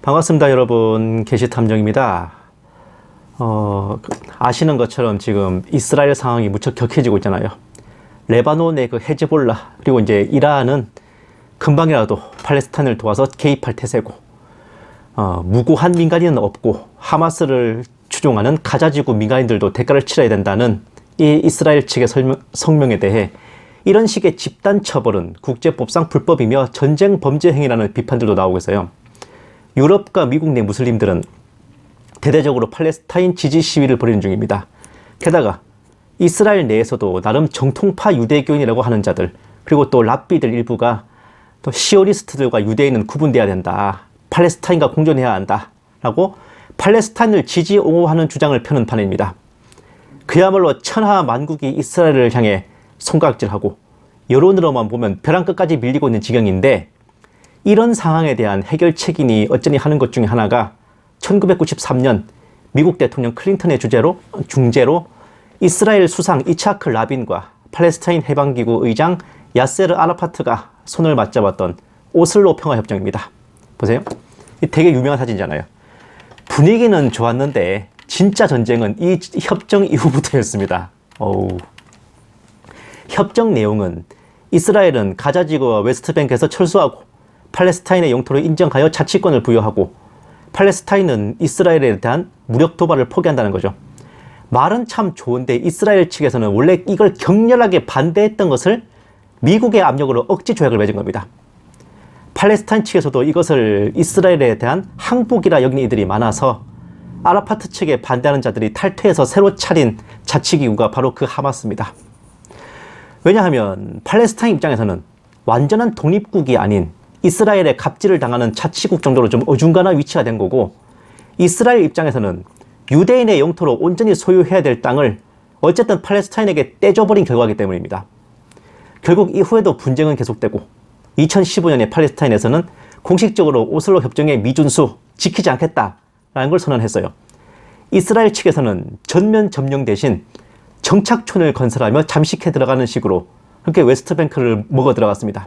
반갑습니다, 여러분. 게시탐정입니다. 아시는 것처럼 지금 이스라엘 상황이 무척 격해지고 있잖아요. 레바논의 그 헤즈볼라, 그리고 이제 이란은 금방이라도 팔레스타인을 도와서 개입할 태세고, 무고한 민간인은 없고 하마스를 추종하는 가자지구 민간인들도 대가를 치러야 된다는 이 이스라엘 측의 성명에 대해 이런 식의 집단 처벌은 국제법상 불법이며 전쟁 범죄 행위라는 비판들도 나오고 있어요. 유럽과 미국 내 무슬림들은 대대적으로 팔레스타인 지지 시위를 벌이는 중입니다. 게다가 이스라엘 내에서도 나름 정통파 유대교인이라고 하는 자들, 그리고 또 랍비들 일부가 또 시오니스트들과 유대인은 구분돼야 된다, 팔레스타인과 공존해야 한다 라고 팔레스타인을 지지 옹호하는 주장을 펴는 판입니다. 그야말로 천하만국이 이스라엘을 향해 손가락질하고 여론으로만 보면 벼랑 끝까지 밀리고 있는 지경인데, 이런 상황에 대한 해결책이니 어쩌니 하는 것 중에 하나가 1993년 미국 대통령 클린턴의 중재로 이스라엘 수상 이차크 라빈과 팔레스타인 해방기구 의장 야세르 아라파트가 손을 맞잡았던 오슬로 평화협정입니다. 보세요. 되게 유명한 사진이잖아요. 분위기는 좋았는데 진짜 전쟁은 이 협정 이후부터였습니다. 협정 내용은 이스라엘은 가자지구와 웨스트뱅크에서 철수하고 팔레스타인의 영토를 인정하여 자치권을 부여하고, 팔레스타인은 이스라엘에 대한 무력 도발을 포기한다는 거죠. 말은 참 좋은데 이스라엘 측에서는 원래 이걸 격렬하게 반대했던 것을 미국의 압력으로 억지 조약을 맺은 겁니다. 팔레스타인 측에서도 이것을 이스라엘에 대한 항복이라 여기는 이들이 많아서 아라파트 측에 반대하는 자들이 탈퇴해서 새로 차린 자치기구가 바로 그 하마스입니다. 왜냐하면 팔레스타인 입장에서는 완전한 독립국이 아닌 이스라엘의 갑질을 당하는 자치국 정도로 좀 어중간한 위치가 된 거고, 이스라엘 입장에서는 유대인의 영토로 온전히 소유해야 될 땅을 어쨌든 팔레스타인에게 떼줘버린 결과이기 때문입니다. 결국 이후에도 분쟁은 계속되고 2015년에 팔레스타인에서는 공식적으로 오슬로 협정의 미준수 지키지 않겠다라는 걸 선언했어요. 이스라엘 측에서는 전면 점령 대신 정착촌을 건설하며 잠식해 들어가는 식으로 그렇게 웨스트뱅크를 먹어 들어갔습니다.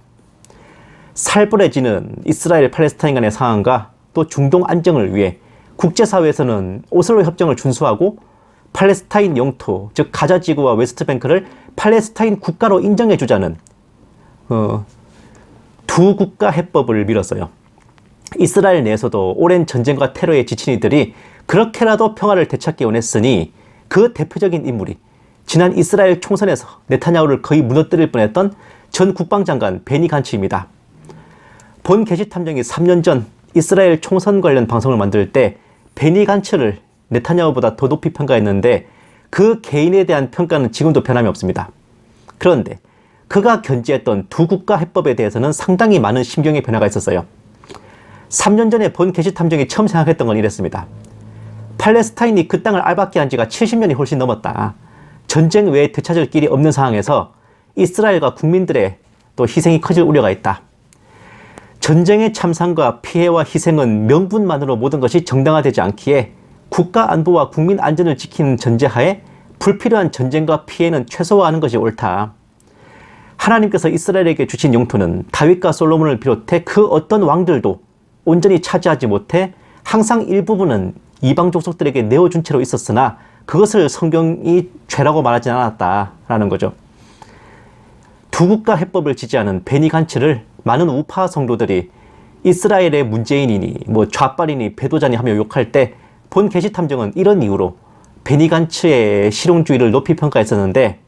살벌해지는 이스라엘 팔레스타인 간의 상황과 또 중동 안정을 위해 국제사회에서는 오슬로 협정을 준수하고 팔레스타인 영토, 즉 가자지구와 웨스트뱅크를 팔레스타인 국가로 인정해주자는 두 국가 해법을 밀었어요. 이스라엘 내에서도 오랜 전쟁과 테러에 지친 이들이 그렇게라도 평화를 되찾기 원했으니 그 대표적인 인물이 지난 이스라엘 총선에서 네타냐후를 거의 무너뜨릴 뻔했던 전 국방장관 베니 간츠입니다. 본 게시탐정이 3년 전 이스라엘 총선 관련 방송을 만들 때 베니 간츠를 네타냐후보다 더 높이 평가했는데 그 개인에 대한 평가는 지금도 변함이 없습니다. 그런데 그가 견지했던 두 국가 해법에 대해서는 상당히 많은 심경의 변화가 있었어요. 3년 전에 본 게시탐정이 처음 생각했던 건 이랬습니다. 팔레스타인이 그 땅을 알박게 한 지가 70년이 훨씬 넘었다. 전쟁 외에 되찾을 길이 없는 상황에서 이스라엘과 국민들의 또 희생이 커질 우려가 있다. 전쟁의 참상과 피해와 희생은 명분만으로 모든 것이 정당화되지 않기에 국가 안보와 국민 안전을 지키는 전제하에 불필요한 전쟁과 피해는 최소화하는 것이 옳다. 하나님께서 이스라엘에게 주신 영토는 다윗과 솔로몬을 비롯해 그 어떤 왕들도 온전히 차지하지 못해 항상 일부분은 이방 족속들에게 내어준 채로 있었으나 그것을 성경이 죄라고 말하지 않았다라는 거죠. 두 국가 해법을 지지하는 베니 간츠를 많은 우파 성도들이 이스라엘의 문재인이니 좌빨이니 배도자니 하며 욕할 때 본 게시탐정은 이런 이유로 베니 간츠의 실용주의를 높이 평가했었는데,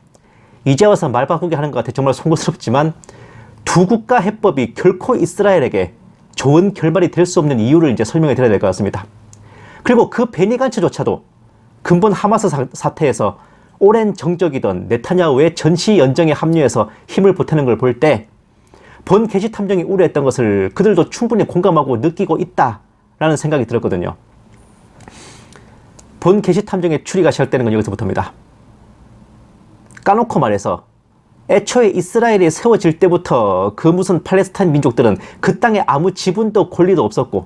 이제 와서 말 바꾸게 하는 것 같아 정말 송구스럽지만 두 국가 해법이 결코 이스라엘에게 좋은 결말이 될 수 없는 이유를 이제 설명해 드려야 될 것 같습니다. 그리고 그 베니 간츠조차도 근본 하마스 사태에서 오랜 정적이던 네타냐후의 전시 연정에 합류해서 힘을 보태는 걸 볼 때 본 게시탐정이 우려했던 것을 그들도 충분히 공감하고 느끼고 있다라는 생각이 들었거든요. 본 게시탐정의 추리가 시작되는 건 여기서부터입니다. 까놓고 말해서 애초에 이스라엘이 세워질 때부터 그 무슨 팔레스타인 민족들은 그 땅에 아무 지분도 권리도 없었고,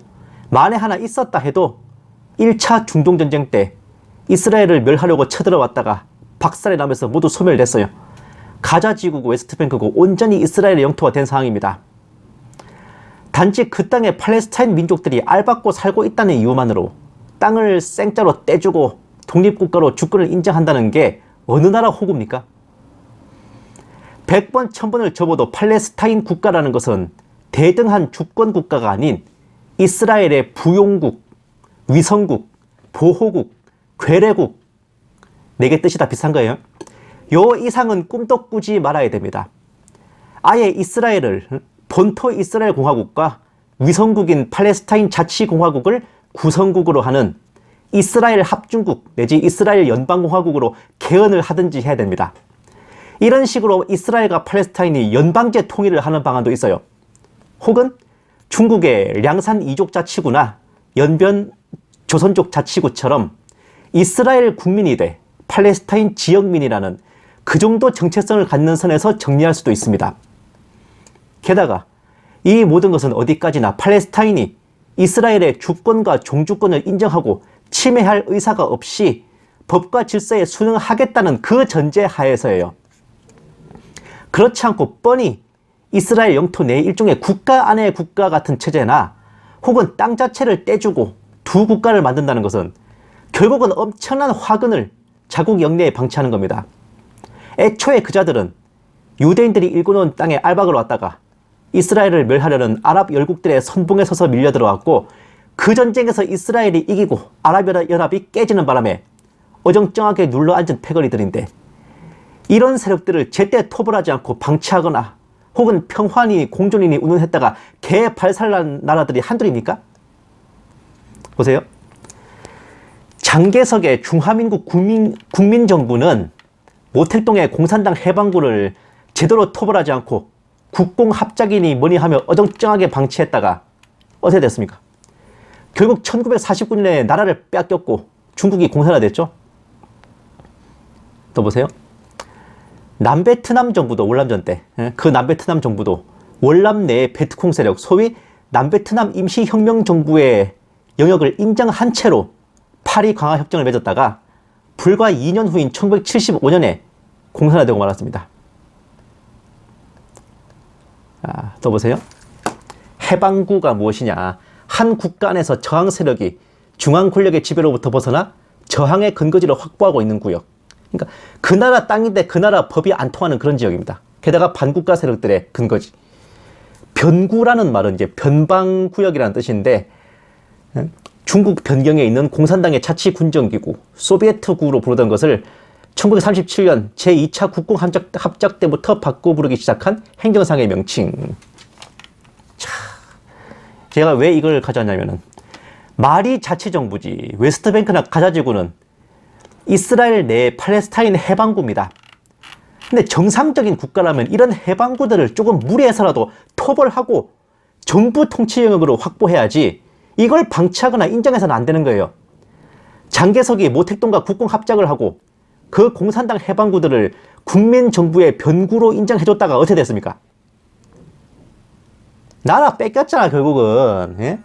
만에 하나 있었다 해도 1차 중동전쟁 때 이스라엘을 멸하려고 쳐들어왔다가 박살이 나면서 모두 소멸됐어요. 가자지구고 웨스트뱅크고 온전히 이스라엘의 영토가 된 상황입니다. 단지 그 땅에 팔레스타인 민족들이 알받고 살고 있다는 이유만으로 땅을 생짜로 떼주고 독립국가로 주권을 인정한다는 게 어느 나라 호구입니까? 100번 1000번을 접어도 팔레스타인 국가라는 것은 대등한 주권 국가가 아닌 이스라엘의 부용국, 위성국, 보호국, 괴뢰국, 4개 뜻이 다 비슷한 거예요. 요 이상은 꿈도 꾸지 말아야 됩니다. 아예 이스라엘을 본토 이스라엘 공화국과 위성국인 팔레스타인 자치공화국을 구성국으로 하는 이스라엘 합중국 내지 이스라엘 연방공화국으로 개헌을 하든지 해야 됩니다. 이런 식으로 이스라엘과 팔레스타인이 연방제 통일을 하는 방안도 있어요. 혹은 중국의 량산 이족 자치구나 연변 조선족 자치구처럼 이스라엘 국민이 돼 팔레스타인 지역민이라는 그 정도 정체성을 갖는 선에서 정리할 수도 있습니다. 게다가 이 모든 것은 어디까지나 팔레스타인이 이스라엘의 주권과 종주권을 인정하고 침해할 의사가 없이 법과 질서에 순응하겠다는 그 전제 하에서예요. 그렇지 않고 뻔히 이스라엘 영토 내 일종의 국가 안의 국가 같은 체제나 혹은 땅 자체를 떼주고 두 국가를 만든다는 것은 결국은 엄청난 화근을 자국 영내에 방치하는 겁니다. 애초에 그자들은 유대인들이 일궈놓은 땅에 알박을 왔다가 이스라엘을 멸하려는 아랍 열국들의 선봉에 서서 밀려들어왔고 그 전쟁에서 이스라엘이 이기고 아랍연합이 깨지는 바람에 어정쩡하게 눌러앉은 패거리들인데 이런 세력들을 제때 토벌하지 않고 방치하거나 혹은 평화니 공존이니 운운했다가 개발살난 나라들이 한둘입니까? 보세요. 장개석의 중화민국 국민정부는 모택동의 공산당 해방구를 제대로 토벌하지 않고 국공합작이니 뭐니 하며 어정쩡하게 방치했다가 어떻게 됐습니까? 결국 1949년에 나라를 뺏겼고 중국이 공산화됐죠. 또 보세요. 남베트남 정부도 월남전 때 그 남베트남 정부도 월남 내의 베트콩 세력 소위 남베트남 임시혁명정부의 영역을 인정한 채로 파리 강화협정을 맺었다가 불과 2년 후인 1975년에 공산화되고 말았습니다. 또 보세요. 해방구가 무엇이냐. 한 국가 안에서 저항 세력이 중앙 권력의 지배로부터 벗어나 저항의 근거지를 확보하고 있는 구역. 그러니까 그 나라 땅인데 그 나라 법이 안 통하는 그런 지역입니다. 게다가 반국가 세력들의 근거지. 변구라는 말은 이제 변방구역이라는 뜻인데 중국 변경에 있는 공산당의 자치군정기구 소비에트구로 부르던 것을 1937년 제2차 국공합작 때부터 바꿔 부르기 시작한 행정상의 명칭. 자, 제가 왜 이걸 가져왔냐면은 말이 자치정부지 웨스트뱅크나 가자지구는 이스라엘 내 팔레스타인 해방구입니다. 근데 정상적인 국가라면 이런 해방구들을 조금 무리해서라도 토벌하고 정부 통치 영역으로 확보해야지 이걸 방치하거나 인정해서는 안 되는 거예요. 장개석이 모택동과 국공합작을 하고 그 공산당 해방구들을 국민정부의 변구로 인정해줬다가 어떻게 됐습니까? 나라 뺏겼잖아 결국은. 예?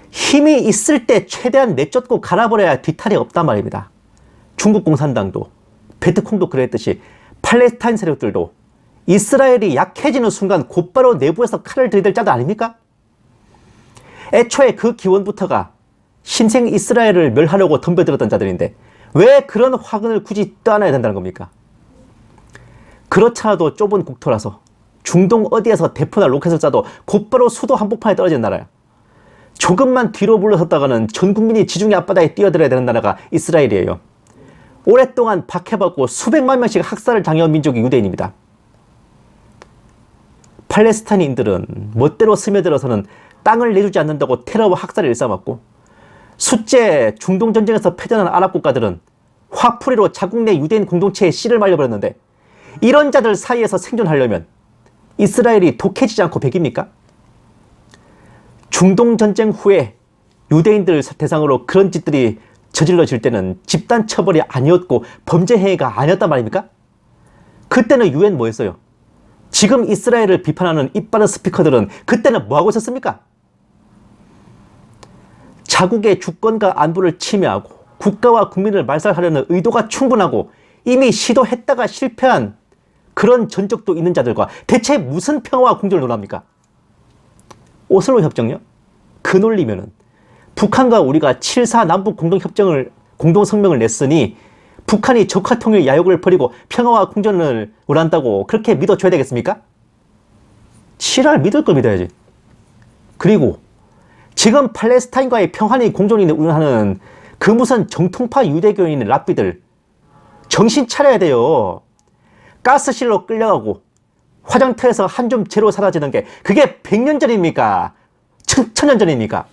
힘이 있을 때 최대한 내쫓고 갈아버려야 뒤탈이 없단 말입니다. 중국 공산당도 베트콩도 그랬듯이 팔레스타인 세력들도 이스라엘이 약해지는 순간 곧바로 내부에서 칼을 들이댈 자들 아닙니까? 애초에 그 기원부터가 신생 이스라엘을 멸하려고 덤벼들었던 자들인데 왜 그런 화근을 굳이 떠안아야 된다는 겁니까? 그렇잖아도 좁은 국토라서 중동 어디에서 대포나 로켓을 쏴도 곧바로 수도 한복판에 떨어지는 나라야. 조금만 뒤로 물러섰다가는 전 국민이 지중해 앞바다에 뛰어들어야 되는 나라가 이스라엘이에요. 오랫동안 박해받고 수백만 명씩 학살을 당해온 민족이 유대인입니다. 팔레스타인인들은 멋대로 스며들어서는 땅을 내주지 않는다고 테러와 학살을 일삼았고 숫제 중동 전쟁에서 패전한 아랍 국가들은 화풀이로 자국 내 유대인 공동체에 씨를 말려버렸는데 이런 자들 사이에서 생존하려면 이스라엘이 독해지지 않고 백입니까? 중동 전쟁 후에 유대인들 대상으로 그런 짓들이 저질러질 때는 집단 처벌이 아니었고 범죄 행위가 아니었단 말입니까? 그때는 유엔 뭐였어요? 지금 이스라엘을 비판하는 입 바른 스피커들은 그때는 뭐하고 있었습니까? 자국의 주권과 안보를 침해하고 국가와 국민을 말살하려는 의도가 충분하고 이미 시도했다가 실패한 그런 전적도 있는 자들과 대체 무슨 평화와 공존을 논합니까? 오슬로 협정요? 그 논리면은 북한과 우리가 7.4 남북 공동성명을 냈으니 북한이 적화통일 야욕을 버리고 평화와 공존을 원한다고 그렇게 믿어줘야 되겠습니까? 지랄 믿을 걸 믿어야지. 그리고 지금 팔레스타인과의 평화의 공존이 운운하는 그 무슨 정통파 유대교인의 랍비들 정신 차려야 돼요. 가스실로 끌려가고 화장터에서 한 줌 재로 사라지는 게 그게 100년 전입니까? 천년 전입니까?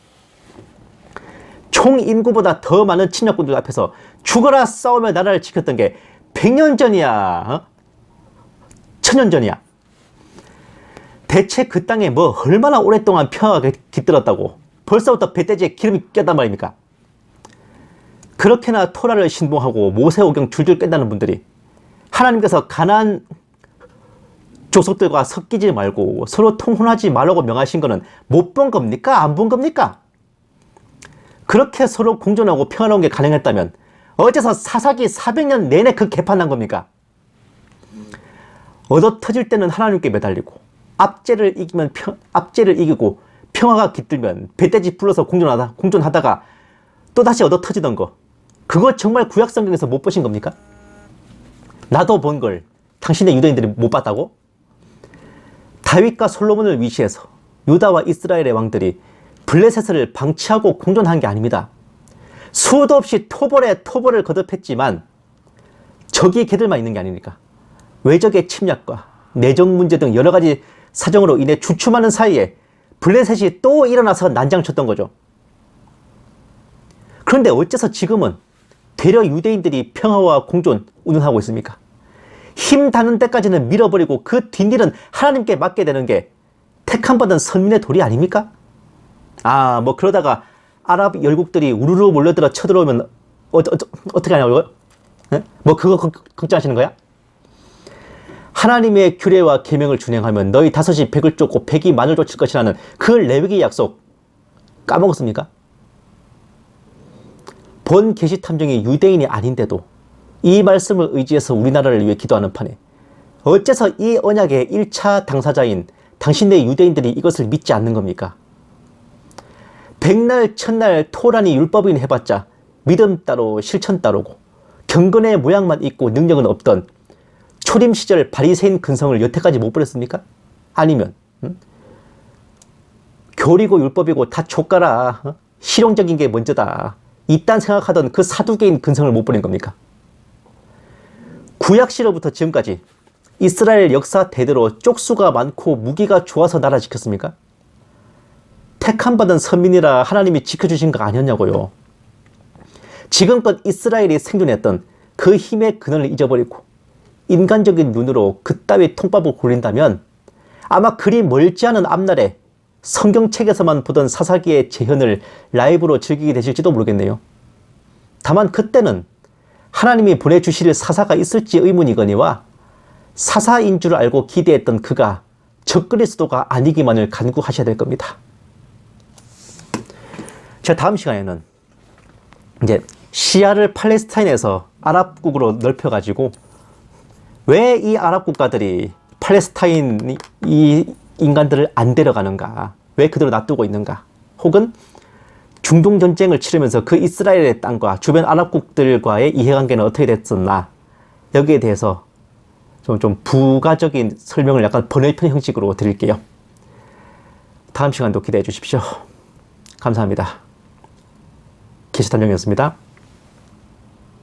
총 인구보다 더 많은 침략군들 앞에서 죽어라 싸우며 나라를 지켰던 게 100년 전이야. 어? 천년 전이야. 대체 그 땅에 뭐 얼마나 오랫동안 평화가 깃들었다고 벌써부터 배돼지에 기름이 꼈단 말입니까? 그렇게나 토라를 신봉하고 모세오경 줄줄 깬다는 분들이 하나님께서 가나안 족속들과 섞이지 말고 서로 통혼하지 말라고 명하신 거는 못 본 겁니까? 안 본 겁니까? 그렇게 서로 공존하고 평화로운 게 가능했다면 어째서 사사기 400년 내내 그 개판난 겁니까? 얻어터질 때는 하나님께 매달리고 압제를 이기고 평화가 깃들면 배돼지 불러서 공존하다가 또다시 얻어터지던 거, 그거 정말 구약성경에서 못 보신 겁니까? 나도 본 걸 당신의 유대인들이 못 봤다고? 다윗과 솔로몬을 위시해서 유다와 이스라엘의 왕들이 블레셋을 방치하고 공존한 게 아닙니다. 수도 없이 토벌에 토벌을 거듭했지만 적이 걔들만 있는 게 아니니까 외적의 침략과 내정 문제 등 여러 가지 사정으로 인해 주춤하는 사이에 블레셋이 또 일어나서 난장쳤던 거죠. 그런데 어째서 지금은 되려 유대인들이 평화와 공존 운운하고 있습니까? 힘 닿는 데까지는 밀어버리고 그 뒷일은 하나님께 맡게 되는 게 택함받은 선민의 도리 아닙니까? 뭐 그러다가 아랍 열국들이 우르르 몰려들어 쳐들어오면 어떻게 하냐고요? 네? 뭐 그거 걱정하시는 거야? 하나님의 규례와 계명을 준행하면 너희 다섯이 백을 쫓고 백이 만을 쫓을 것이라는 그 레위기 약속 까먹었습니까? 본 계시 탐정이 유대인이 아닌데도 이 말씀을 의지해서 우리나라를 위해 기도하는 판에 어째서 이 언약의 1차 당사자인 당신네 유대인들이 이것을 믿지 않는 겁니까? 백날 천날 토란이 율법인 해봤자 믿음 따로 실천 따로고 경건의 모양만 있고 능력은 없던 초림 시절 바리새인 근성을 여태까지 못 버렸습니까? 아니면 교리고 율법이고 다 족가라, 실용적인 게 먼저다, 이딴 생각하던 그 사두개인 근성을 못 버린 겁니까? 구약 시로부터 지금까지 이스라엘 역사 대대로 쪽수가 많고 무기가 좋아서 나라 지켰습니까? 택함받은 선민이라 하나님이 지켜주신 거 아니었냐고요. 지금껏 이스라엘이 생존했던 그 힘의 근원을 잊어버리고 인간적인 눈으로 그따위 통밥을 굴린다면 아마 그리 멀지 않은 앞날에 성경책에서만 보던 사사기의 재현을 라이브로 즐기게 되실지도 모르겠네요. 다만 그때는 하나님이 보내주실 사사가 있을지 의문이거니와 사사인 줄 알고 기대했던 그가 적그리스도가 아니기만을 간구하셔야 될 겁니다. 제가 다음 시간에는 이제 시야를 팔레스타인에서 아랍국으로 넓혀가지고 왜 이 아랍 국가들이 팔레스타인 이 인간들을 안 데려가는가, 왜 그대로 놔두고 있는가, 혹은 중동 전쟁을 치르면서 그 이스라엘의 땅과 주변 아랍국들과의 이해관계는 어떻게 됐었나, 여기에 대해서 좀 부가적인 설명을 약간 번외편 형식으로 드릴게요. 다음 시간도 기대해 주십시오. 감사합니다. 계시탐정이었습니다.